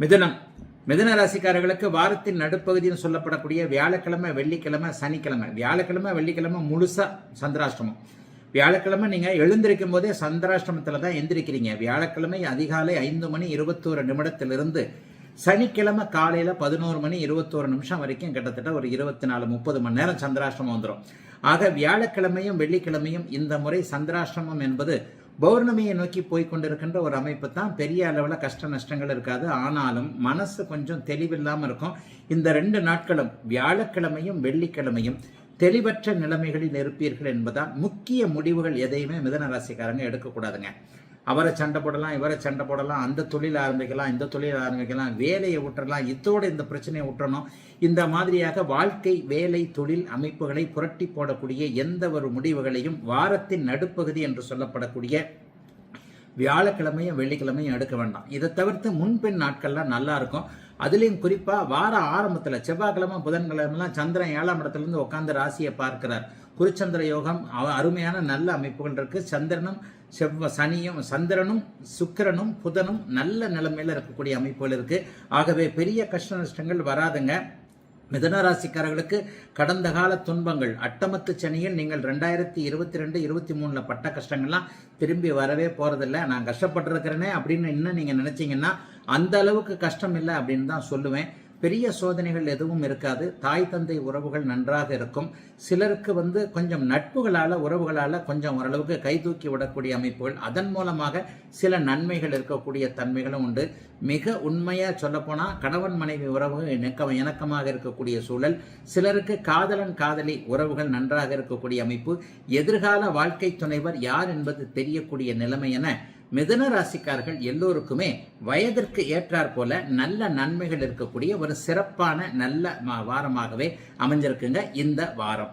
மிதுன ராசிக்காரர்களுக்கு வாரத்தின் நடுப்பகுதின்னு சொல்லப்படக்கூடிய வியாழக்கிழமை, வெள்ளிக்கிழமை, சனிக்கிழமை. வியாழக்கிழமை, வெள்ளிக்கிழமை முழுசா சந்திராஷ்டமம். வியாழக்கிழமை நீங்க எழுந்திருக்கும் போதே சந்திராஷ்டமத்துல தான் எந்திரிக்கிறீங்க. வியாழக்கிழமை அதிகாலை 5:21 சனிக்கிழமை காலையில 11:21 வரைக்கும் கிட்டத்தட்ட ஒரு 24-30 மணி நேரம் சந்திராஷ்டமம் வந்துடும். ஆக வியாழக்கிழமையும் வெள்ளிக்கிழமையும் இந்த முறை சந்திராஷ்டமம் என்பது பௌர்ணமியை நோக்கி போய்கொண்டிருக்கின்ற ஒரு அமைப்பு தான். பெரிய அளவில் கஷ்ட நஷ்டங்கள் இருக்காது. ஆனாலும் மனசு கொஞ்சம் தெளிவில்லாமல் இருக்கும். இந்த 2 நாட்களும் வியாழக்கிழமையும் வெள்ளிக்கிழமையும் தெளிவற்ற நிலைமைகளில் இருப்பீர்கள் என்பதால் முக்கிய முடிவுகள் எதையுமே மிதுன ராசிக்காரங்க எடுக்கக்கூடாதுங்க. அவரை சண்டை போடலாம், இவரை சண்டை போடலாம், அந்த தொழில் ஆரம்பிக்கலாம், இந்த தொழில் ஆரம்பிக்கலாம், வேலையை விட்டுறலாம், இதோடு இந்த பிரச்சனையை விட்டுறணும். இந்த மாதிரியாக வாழ்க்கை, வேலை, தொழில் அமைப்புகளை புரட்டி போடக்கூடிய எந்த ஒரு முடிவுகளையும் வாரத்தின் நடுப்பகுதி என்று சொல்லப்படக்கூடிய வியாழக்கிழமையும் வெள்ளிக்கிழமையும் எடுக்க வேண்டாம். இதை தவிர்த்து முன்பின் நாட்கள்லாம் நல்லா இருக்கும். அதுலேயும் குறிப்பாக வார ஆரம்பத்தில் செவ்வாய்க்கிழமை, புதன்கிழமெல்லாம் சந்திரன் 7ஆம் இடத்துலேருந்து உட்காந்து ராசியை பார்க்கிறார். குருச்சந்திர யோகம் அருமையான நல்ல அமைப்புகள் இருக்கு. சந்திரனும் சுக்கிரனும் புதனும் நல்ல நிலைமையில இருக்கக்கூடிய அமைப்புகள் இருக்கு. ஆகவே பெரிய கஷ்ட நஷ்டங்கள் வராதுங்க. மிதுனராசிக்காரர்களுக்கு கடந்த கால துன்பங்கள், அட்டமத்து சனியில் நீங்கள் 2022-23 பட்ட கஷ்டங்கள்லாம் திரும்பி வரவே போறதில்லை. நான் கஷ்டப்பட்டிருக்கிறேனே அப்படின்னு இன்னும் நீங்க நினைச்சீங்கன்னா அந்த அளவுக்கு கஷ்டம் இல்லை அப்படின்னு தான் சொல்லுவேன். பெரிய சோதனைகள் எதுவும் இருக்காது. தாய் தந்தை உறவுகள் நன்றாக இருக்கும். சிலருக்கு கொஞ்சம் நட்புகளால், உறவுகளால் கொஞ்சம் ஓரளவுக்கு கைதூக்கி விடக்கூடிய அமைப்புகள், அதன் மூலமாக சில நன்மைகள் இருக்கக்கூடிய தன்மைகளும் உண்டு. மிக உண்மையாக சொல்லப்போனால் கணவன் மனைவி உறவு இணக்கமாக இருக்கக்கூடிய சூழல். சிலருக்கு காதலன் காதலி உறவுகள் நன்றாக இருக்கக்கூடிய அமைப்பு. எதிர்கால வாழ்க்கை துணைவர் யார் என்பது தெரியக்கூடிய நிலைமை என மிதுன ராசிக்காரர்கள் எல்லோருக்குமே வயதிற்கு ஏற்றாற் போல நல்ல நன்மைகள் இருக்கக்கூடிய ஒரு சிறப்பான நல்ல வாரமாகவே அமைஞ்சிருக்குங்க இந்த வாரம்.